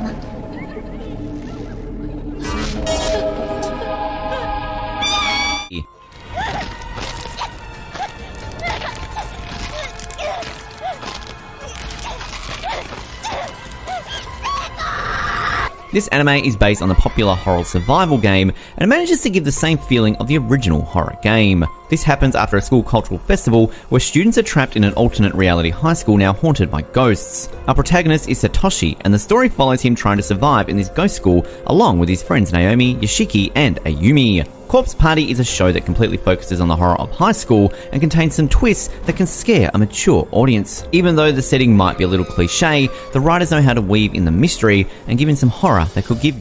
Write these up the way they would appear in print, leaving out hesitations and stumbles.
まま。This anime is based on the popular horror survival game, and it manages to give the same feeling of the original horror game. This happens after a school cultural festival where students are trapped in an alternate reality high school now haunted by ghosts. Our protagonist is Satoshi, and the story follows him trying to survive in this ghost school along with his friends Naomi, Yoshiki, and Ayumi. Corpse Party is a show that completely focuses on the horror of high school and contains some twists that can scare a mature audience. Even though the setting might be a little cliche, the writers know how to weave in the mystery and give in some horror that could give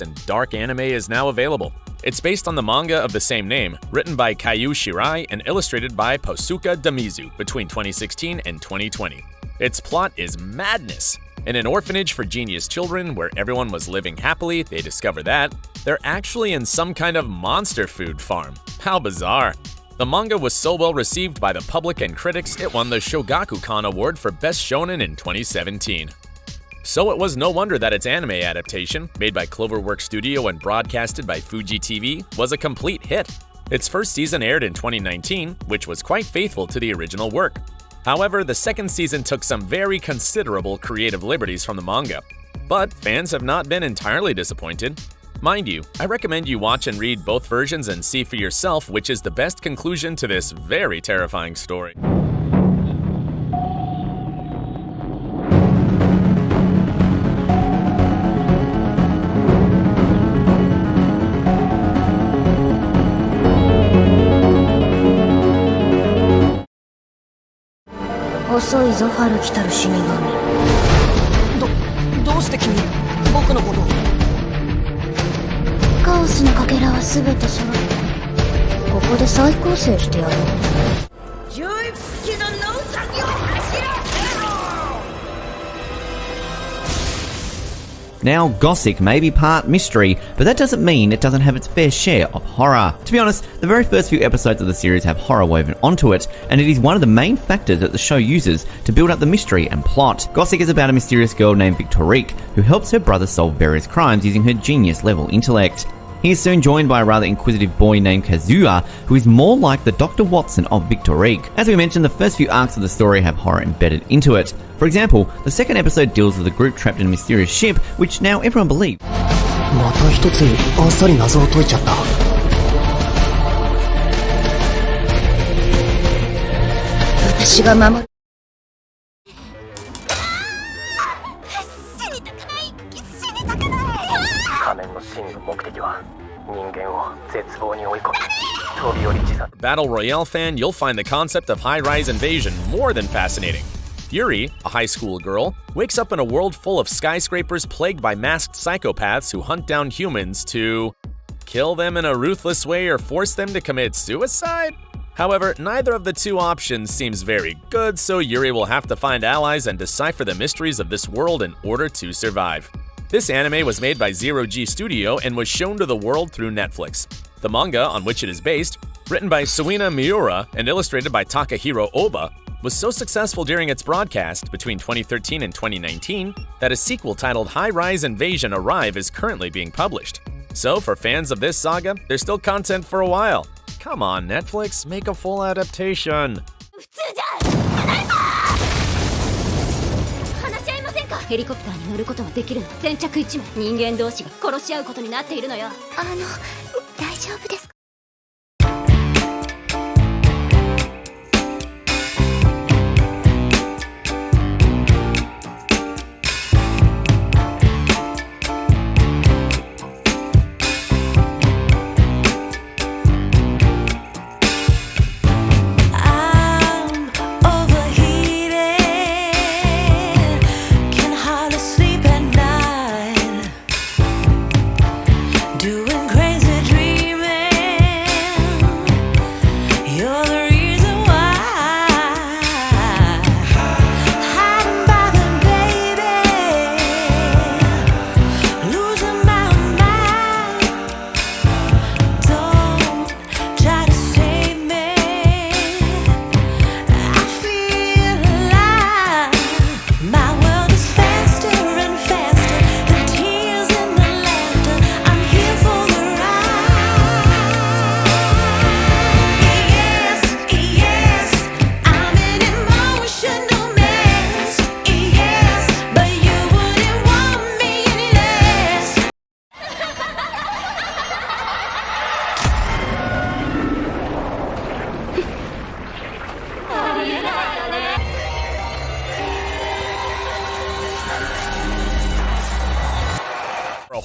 and dark anime is now available. It's based on the manga of the same name, written by Kaiu Shirai and illustrated by Posuka Damizu between 2016 and 2020. Its plot is madness. In an orphanage for genius children where everyone was living happily, they discover that they're actually in some kind of monster food farm. How bizarre. The manga was so well received by the public and critics, it won the Shogakukan Award for Best Shonen in 2017. So it was no wonder that its anime adaptation, made by Cloverworks Studio and broadcasted by Fuji TV, was a complete hit. Its first season aired in 2019, which was quite faithful to the original work. However, the second season took some very considerable creative liberties from the manga. But fans have not been entirely disappointed. Mind you, I recommend you watch and read both versions and see for yourself which is the best conclusion to this very terrifying story. Now, Gosick may be part mystery, but that doesn't mean it doesn't have its fair share of horror. To be honest, the very first few episodes of the series have horror woven onto it, and it is one of the main factors that the show uses to build up the mystery and plot. Gosick is about a mysterious girl named Victorique, who helps her brother solve various crimes using her genius-level intellect. He is soon joined by a rather inquisitive boy named Kazuya, who is more like the Dr. Watson of Victorique. As we mentioned, the first few arcs of the story have horror embedded into it. For example, the second episode deals with a group trapped in a mysterious ship, which now everyone believes. Battle Royale fan, you'll find the concept of high-rise invasion more than fascinating. Yuri, a high school girl, wakes up in a world full of skyscrapers plagued by masked psychopaths who hunt down humans to kill them in a ruthless way or force them to commit suicide? However, neither of the two options seems very good, so Yuri will have to find allies and decipher the mysteries of this world in order to survive. This anime was made by Zero G Studio and was shown to the world through Netflix. The manga, on which it is based, written by Suina Miura and illustrated by Takahiro Oba, was so successful during its broadcast between 2013 and 2019 that a sequel titled High-Rise Invasion Arrive is currently being published. So for fans of this saga, there's still content for a while. Come on, Netflix, make a full adaptation. ヘリコプターに乗ることはできるの。先着1名。人間同士が殺し合うことになっているのよ。大丈夫ですか？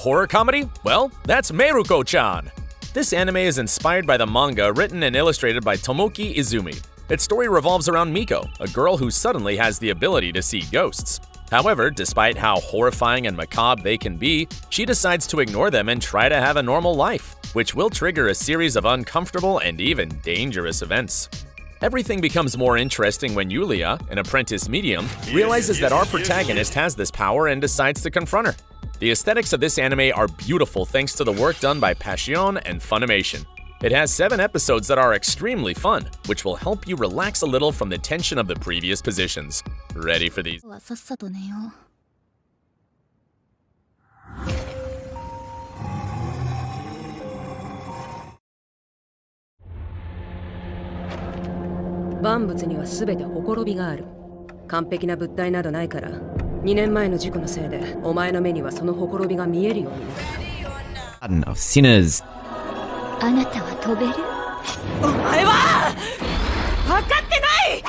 horror comedy? Well, that's Mieruko-chan. This anime is inspired by the manga written and illustrated by Tomoki Izumi. Its story revolves around Miko, a girl who suddenly has the ability to see ghosts. However, despite how horrifying and macabre they can be, she decides to ignore them and try to have a normal life, which will trigger a series of uncomfortable and even dangerous events. Everything becomes more interesting when Yulia, an apprentice medium, realizes that our protagonist has this power and decides to confront her. The aesthetics of this anime are beautiful thanks to the work done by Passion and Funimation. It has 7 episodes that are extremely fun, which will help you relax a little from the tension of the previous positions. Ready for these? はさっさと寝よう。万物には全てほころびがある。完璧な物体などないから、2年前の事故のせいでお前の目にはそのほころびが見えるようになった。Garden of Sinners. あなたは飛べる？お前は分かってない！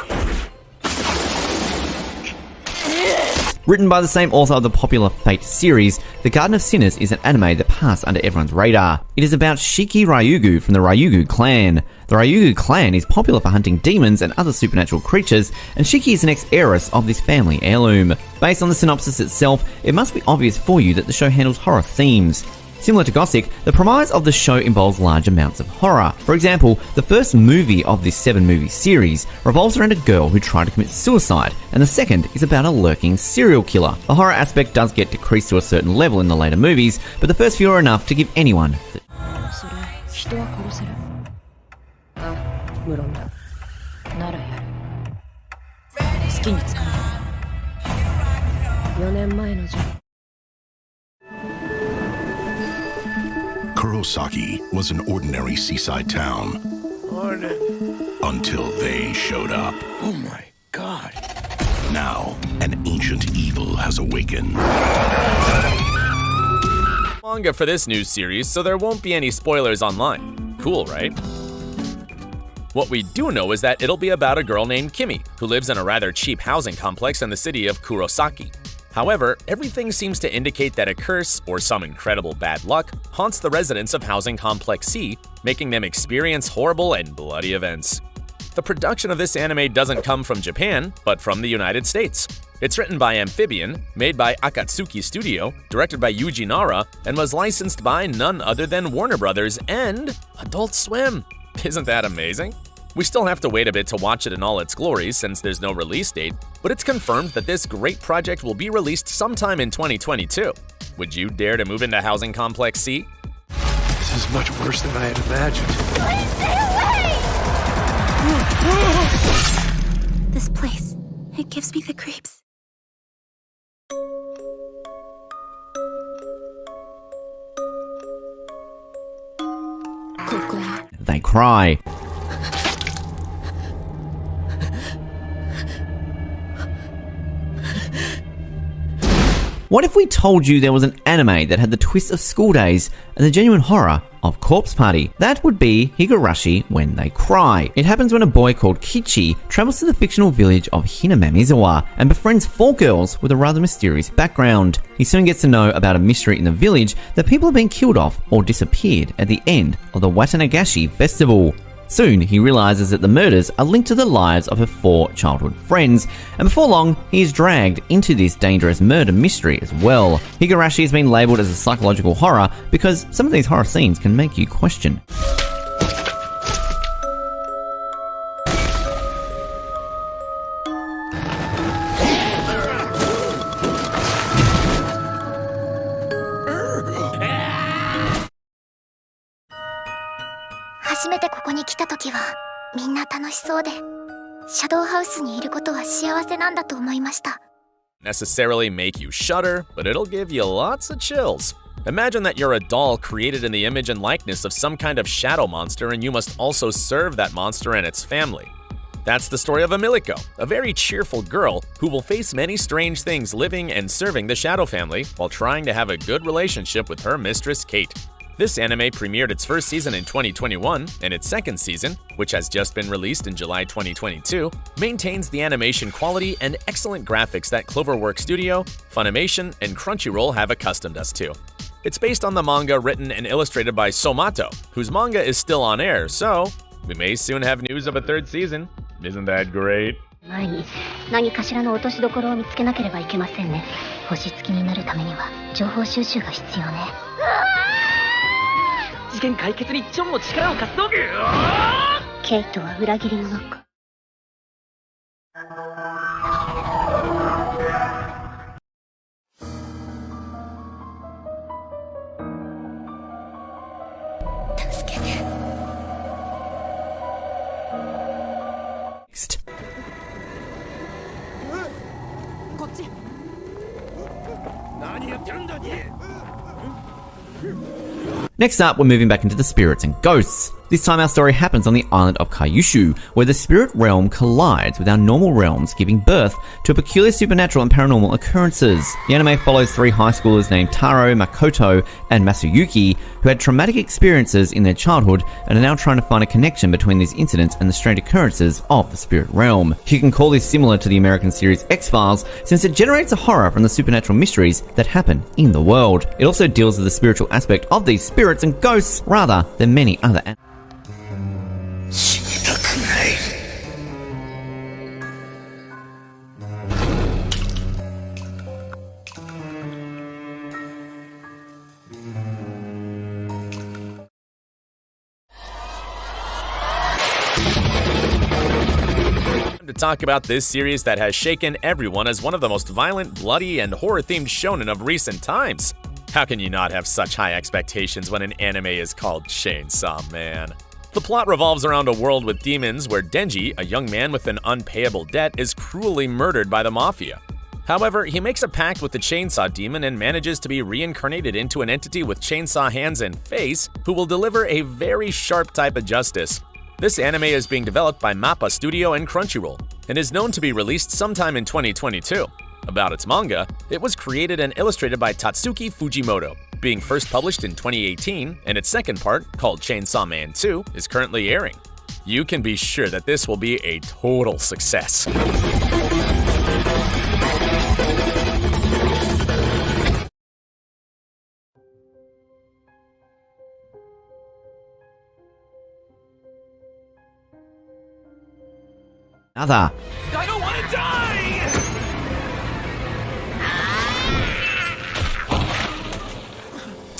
Written by the same author of the popular Fate series, The Garden of Sinners is an anime that passed under everyone's radar. It is about Shiki Ryugu from the Ryugu clan. The Ryugu clan is popular for hunting demons and other supernatural creatures, and Shiki is the next heiress of this family heirloom. Based on the synopsis itself, it must be obvious for you that the show handles horror themes. Similar to Gosick, the premise of the show involves large amounts of horror. For example, the first movie of this 7-movie series revolves around a girl who tried to commit suicide, and the second is about a lurking serial killer. The horror aspect does get decreased to a certain level in the later movies, but the first few are enough to give anyone それ、人は殺せる。あ、無論だ。ならやる。好きに使う。4年前の事故。Kurosaki was an ordinary seaside town. Until they showed up. Oh my god. Now, an ancient evil has awakened. Manga for this new series, so there won't be any spoilers online. Cool, right? What we do know is that it'll be about a girl named Kimi, who lives in a rather cheap housing complex in the city of Kurosaki. However, everything seems to indicate that a curse, or some incredible bad luck, haunts the residents of Housing Complex C, making them experience horrible and bloody events. The production of this anime doesn't come from Japan, but from the United States. It's written by Amphibian, made by Akatsuki Studio, directed by Yuji Nara, and was licensed by none other than Warner Brothers and Adult Swim. Isn't that amazing? We still have to wait a bit to watch it in all its glory since there's no release date, but it's confirmed that this great project will be released sometime in 2022. Would you dare to move into Housing Complex C? This is much worse than I had imagined. Please stay away! This place, it gives me the creeps. They cry. What if we told you there was an anime that had the twist of school days and the genuine horror of Corpse Party? That would be Higurashi When They Cry. It happens when a boy called Kichi travels to the fictional village of Hinamamizawa and befriends 4 girls with a rather mysterious background. He soon gets to know about a mystery in the village that people have been killed off or disappeared at the end of the Watanagashi festival. Soon, he realizes that the murders are linked to the lives of her 4 childhood friends, and before long, he is dragged into this dangerous murder mystery as well. Higurashi has been labeled as a psychological horror because some of these horror scenes can make you question. Necessarily make you shudder, but it'll give you lots of chills. Imagine that you're a doll created in the image and likeness of some kind of shadow monster, and you must also serve that monster and its family. That's the story of Mieruko, a very cheerful girl who will face many strange things living and serving the Shadow family while trying to have a good relationship with her mistress Kate. This anime premiered its first season in 2021, and its second season, which has just been released in July 2022, maintains the animation quality and excellent graphics that Cloverworks Studio, Funimation, and Crunchyroll have accustomed us to. It's based on the manga written and illustrated by Somato, whose manga is still on air, so we may soon have news of a third season. Isn't that great? 前に何かしらの落としどころを見つけなければいけませんね。星付きになるためには情報収集が必要ね。事件解決にチョンも力を貸すぞ。ケイトは裏切り者か。助けて。Next. こっち。何やってるんだに。Next up, we're moving back into the spirits and ghosts. This time our story happens on the island of Kyushu, where the spirit realm collides with our normal realms, giving birth to peculiar supernatural and paranormal occurrences. The anime follows 3 high schoolers named Taro, Makoto, and Masuyuki, who had traumatic experiences in their childhood and are now trying to find a connection between these incidents and the strange occurrences of the spirit realm. You can call this similar to the American series X-Files, since it generates a horror from the supernatural mysteries that happen in the world. It also deals with the spiritual aspect of these spirits and ghosts rather than many other anime. To talk about this series that has shaken everyone as one of the most violent, bloody, and horror-themed shonen of recent times. How can you not have such high expectations when an anime is called Chainsaw Man? The plot revolves around a world with demons where Denji, a young man with an unpayable debt, is cruelly murdered by the mafia. However, he makes a pact with the chainsaw demon and manages to be reincarnated into an entity with chainsaw hands and face who will deliver a very sharp type of justice. This anime is being developed by MAPPA Studio and Crunchyroll, and is known to be released sometime in 2022. About its manga, it was created and illustrated by Tatsuki Fujimoto, being first published in 2018, and its second part, called Chainsaw Man 2, is currently airing. You can be sure that this will be a total success. Another. I don't want to die!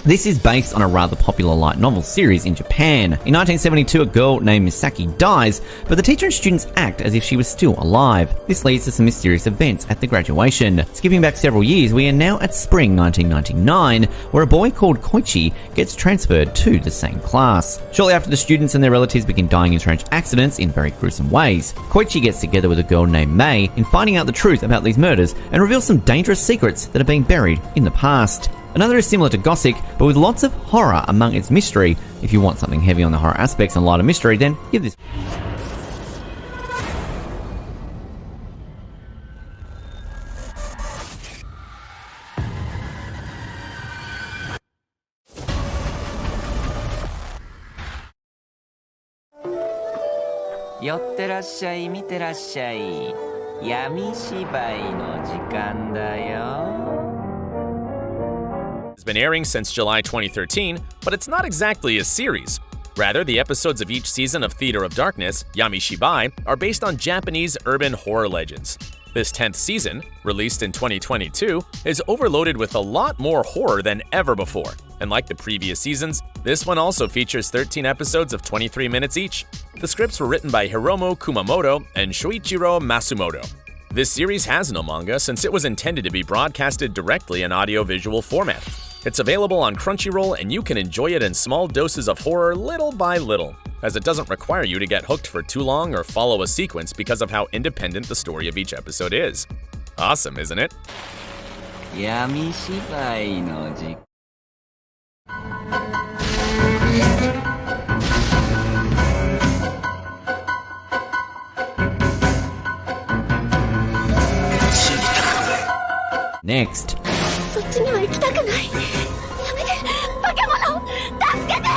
This is based on a rather popular light novel series in Japan. In 1972, a girl named Misaki dies, but the teacher and students act as if she was still alive. This leads to some mysterious events at the graduation. Skipping back several years, we are now at spring 1999, where a boy called Koichi gets transferred to the same class. Shortly after, the students and their relatives begin dying in strange accidents in very gruesome ways. Koichi gets together with a girl named Mei in finding out the truth about these murders and reveals some dangerous secrets that have been buried in the past. Another is similar to Gosick, but with lots of horror among its mystery. If you want something heavy on the horror aspects and lighter mystery, then give this. Yotterashai, mitterashai. Yamishibai no jikan da yo. It's been airing since July 2013, but it's not exactly a series. Rather, the episodes of each season of Theater of Darkness, Yamishibai, are based on Japanese urban horror legends. This 10th season, released in 2022, is overloaded with a lot more horror than ever before. And like the previous seasons, this one also features 13 episodes of 23 minutes each. The scripts were written by Hiromu Kumamoto and Shoichiro Masumoto. This series has no manga since it was intended to be broadcasted directly in audio-visual format. It's available on Crunchyroll, and you can enjoy it in small doses of horror little by little, as it doesn't require you to get hooked for too long or follow a sequence because of how independent the story of each episode is. Awesome, isn't it? Yamishibai no jikan. Next. そっちには行きたくない。やめて、化け物、助けて！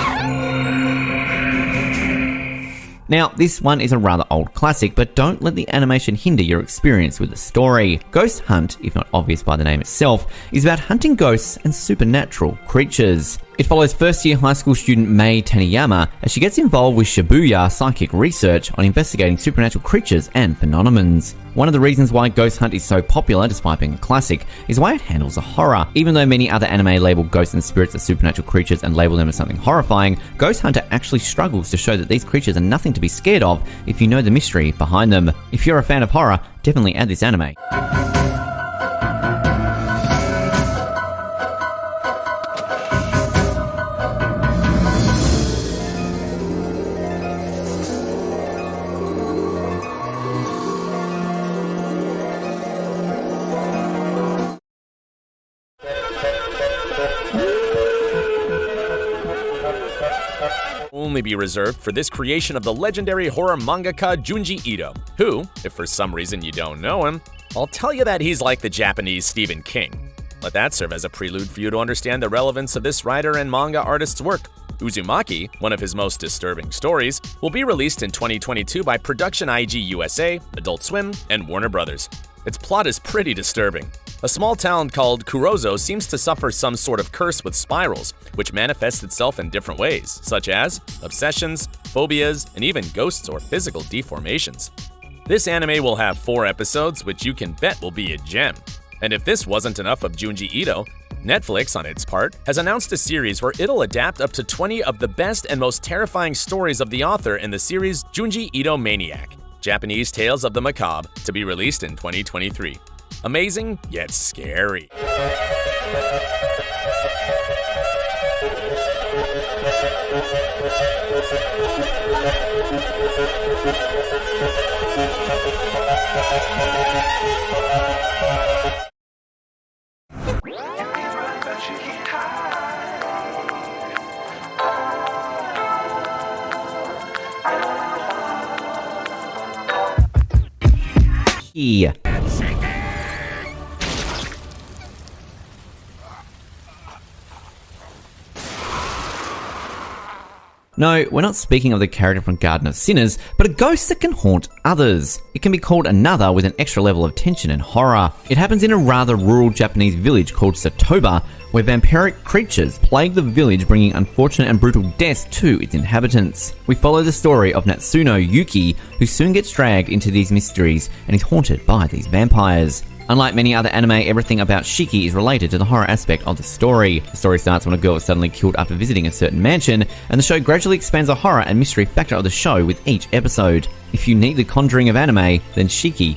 Now, this one is a rather old classic, but don't let the animation hinder your experience with the story. Ghost Hunt, if not obvious by the name itself, is about hunting ghosts and supernatural creatures. It follows first-year high school student Mei Taniyama as she gets involved with Shibuya psychic research on investigating supernatural creatures and phenomenons. One of the reasons why Ghost Hunt is so popular, despite being a classic, is why it handles a horror. Even though many other anime label ghosts and spirits as supernatural creatures and label them as something horrifying, Ghost Hunter actually struggles to show that these creatures are nothing to be scared of if you know the mystery behind them. If you're a fan of horror, definitely add this anime. Only be reserved for this creation of the legendary horror mangaka Junji Ito, who, if for some reason you don't know him, I'll tell you that he's like the Japanese Stephen King. Let that serve as a prelude for you to understand the relevance of this writer and manga artist's work. Uzumaki, one of his most disturbing stories, will be released in 2022 by Production IG USA, Adult Swim, and Warner Brothers. Its plot is pretty disturbing. A small town called Kurozo seems to suffer some sort of curse with spirals, which manifests itself in different ways, such as obsessions, phobias, and even ghosts or physical deformations. This anime will have 4 episodes, which you can bet will be a gem. And if this wasn't enough of Junji Ito, Netflix, on its part, has announced a series where it'll adapt up to 20 of the best and most terrifying stories of the author in the series Junji Ito Maniac, Japanese Tales of the Macabre, to be released in 2023. Amazing, yet scary. Yeah. No, we're not speaking of the character from Garden of Sinners, but a ghost that can haunt others. It can be called another with an extra level of tension and horror. It happens in a rather rural Japanese village called Satoba, where vampiric creatures plague the village, bringing unfortunate and brutal deaths to its inhabitants. We follow the story of Natsuno Yuki, who soon gets dragged into these mysteries and is haunted by these vampires. Unlike many other anime, everything about Shiki is related to the horror aspect of the story. The story starts when a girl is suddenly killed after visiting a certain mansion, and the show gradually expands the horror and mystery factor of the show with each episode. If you need the conjuring of anime, then Shiki